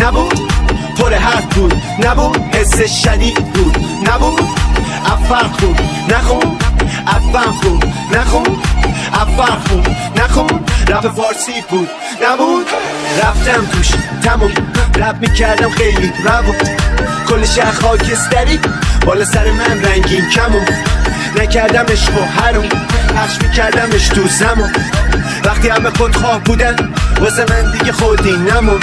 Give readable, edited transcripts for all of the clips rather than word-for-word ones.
نبود، پر حرف بود نبود، حس شدید بود نبود، افر خون نخون، افن خون نخون، افر خون نخون، رپ فارسی بود نبود، رفتم توش تموم، رپ میکردم خیلی روون، کل شهر خاکستری بالا سر من رنگین کمون، نکردمش و هرون، پخش میکردمش تو زمان، وقتی همه خودخواه بودن واسه من دیگه خودی نمون،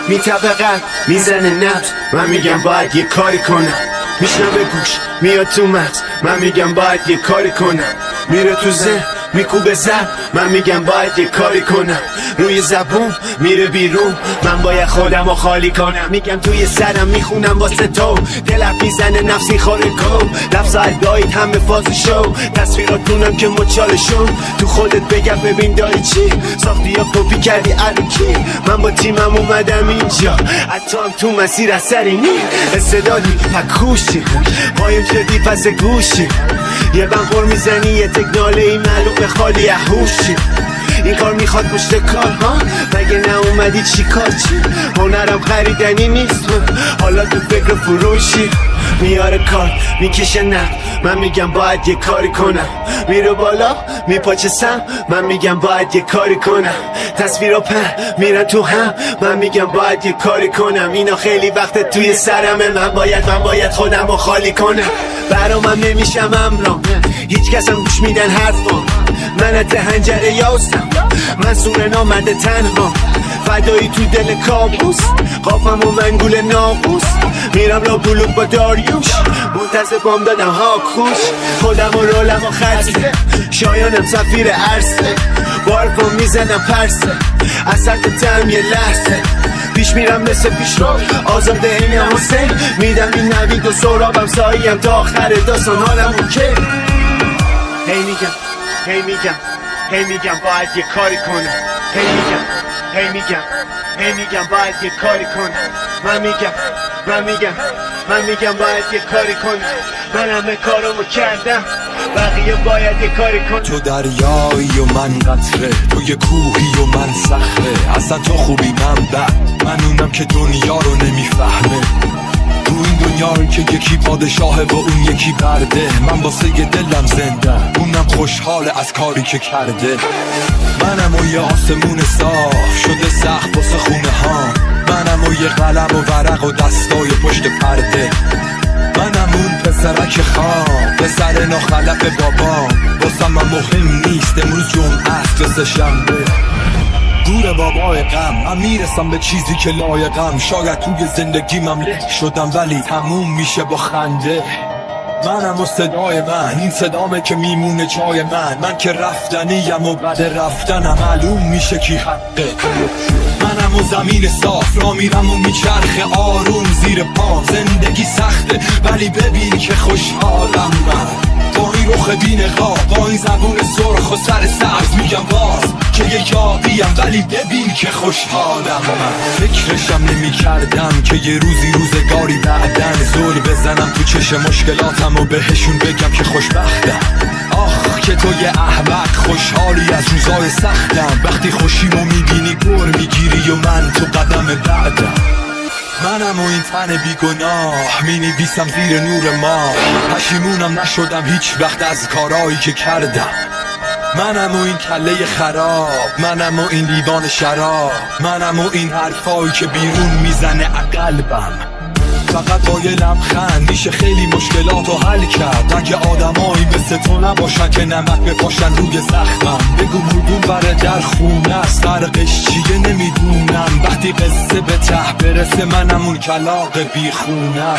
میطبقن میزنه نبض، من میگم باید یه کاری کنم، میشنم به گوش میاد تو مغز، من میگم باید یه کاری کنم، میره تو ذهن میکوبه زد، من میگم باید یه کاری کنم، روی زبون میره بیرون، من باید خودم رو خالی کنم، میگم توی سرم میخونم واسه تو، دلم میزنه نفسی خوره گو، لفظ ادایید همه فاز شو، تصویراتونم که مچالشون، تو خودت بگم ببین داری چی، ساختی یا کپی کردی الکی، من با تیمم اومدم اینجا، حتی هم تو مسیر اثری نی، استعدادی پکوشی، پایم شدی پس گوشی، یه بنخور میزنی یه تکناله ای معلوم خالی احوشی، این کار میخواد پشت کار ها، مگه نه اومدی چی کار چی، هنرم خریدنی نیست، حالا تو فکر فروشی، میاره کار میکشه نه، من میگم باید یه کاری کنم، میره بالا میپاچه سم، من میگم باید یه کاری کنم، تصویر و پر میرن تو هم، من میگم باید یه کاری کنم، اینا خیلی وقت توی سرمه، من باید خودم رو خالی کنم، برامم نمیشم امرام، هیچ کس هم گوش میدن حرفام، من ات هنجره یاستم، من سور نامده تنها، فدایی تو دل کابوس، قافم و منگول ناقوس، میرم لا بلوک با داریوش، منتظر بام دادم ها کوش، خودم و رولم و خرسه، شایانم سفیر عرصه، بارفم میزنم پرسه، اصلا تم یه لحظه، پیش میرم مثل پیش رو، آزاده این حسین، میدم این نوید و سرابم ساییم تا آخر داستان، حالم اوکی، هی میگم باید یه کاری کنم، هی میگم باید یه کاری کنم، من میگم باید یه کاری کنم، من همه کارمو کردم، بقیه باید یه کاری کنم، تو دریایی و من قطره، تو یه کوهی و من صخره، اصلا تو خوبی من بد، من اونم که دنیا رو نمیفهمه، تو این دنیا که یکی پادشاهه و اون یکی برده، من واسه یه دلم زنده، اونم خوشحاله از کاری که کرده، منم و یه آسمون صاف شده سخت واسه خونه ها، منم و یه قلم و ورق و دستای پشت پرده، منم اون پسرک خواب پسر ناخلف بابام، واسم من مهم نیست امروز جمعه است و سه‌شنبه، دور بابای غم من میرسم به چیزی که لایقم، شاید توی زندگیمم له شدم ولی تموم میشه با خنده، منم و صدای من، این صدامه که میمونه جای من که رفتنیم و بعد رفتنم معلوم میشه کی حقه، منم و زمین صاف را میرم و میچرخه آروم زیر پام، زندگی سخته ولی ببین که خوشحالم من، با این رخ بینقاب، با این زبون سرخ و سر سبز، میگم باز که یه یادیم ولی ببین که خوشحالم من، فکرشم نمی کردم که یه روزگاری بعدن زل بزنم تو چشم مشکلاتم و بهشون بگم که خوشبختم، آخ که تو یه احمق خوشحالی از روزای سختم، وقتی خوشیمو میبینی گر میگیری و من تو قدم بعدم، منم و این تن بیگناه مینویسم زیر نور ماه، پشیمونم نشدم هیچ وقت از کارایی که کردم، منم و این کله خراب، منم و این لیوان شراب، منم و این حرفایی که بیرون میزنه قلبم، فقط با یه لبخند میشه خیلی مشکلاتو حل کرد، اگه آدمایی مثل تو نباشن که نمک بپاشن روی زخمم، بگو مردون بره در خونه است، فرقش چیه نمیدونم، وقتی قصه به ته برسه منم اون کلاغ بیخونم،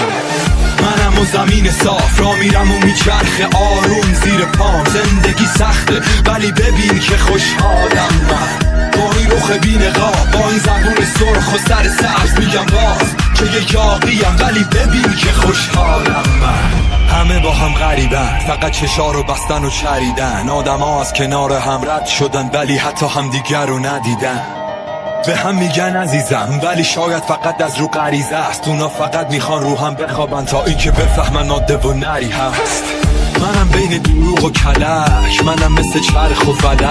منم و زمین صاف را میرم و میچرخه آروم زیر پام، زندگی سخته ولی ببین که خوشحالم من، با این رخ بینقاب، با این زبون سرخ و سر سبز، میگم باز که یه یاقیم ولی ببین که خوشحالم من، همه با هم غریبن فقط چشا رو بستن و چریدن، آدم ها از کنار هم رد شدن ولی حتی هم دیگر رو ندیدن، به هم میگن عزیزم ولی شاید فقط از رو غریزه است، اونا فقط میخوان رو هم بخوابن تا این که بفهمن ماده و نری هست، منم بین دروغ و کلک، منم مثل چرخ و فلک.